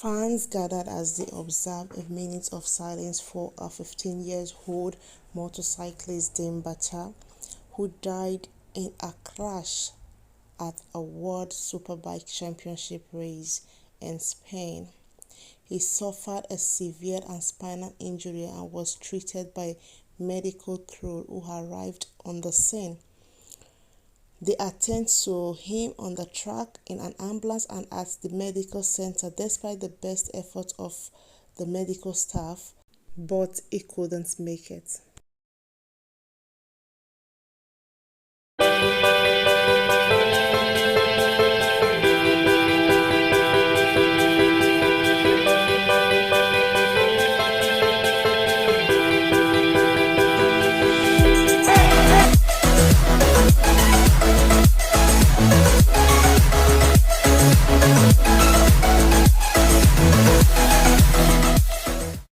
Fans gathered as they observed a minute of silence for a 15-year-old motorcyclist, Dean BERTA, who died in a crash at a World Superbike Championship race in Spain. He suffered a severe and spinal injury and was treated by medical crew who arrived on the scene. They attended to him on the track in an ambulance and at the medical center despite the best efforts of the medical staff, but he couldn't make it.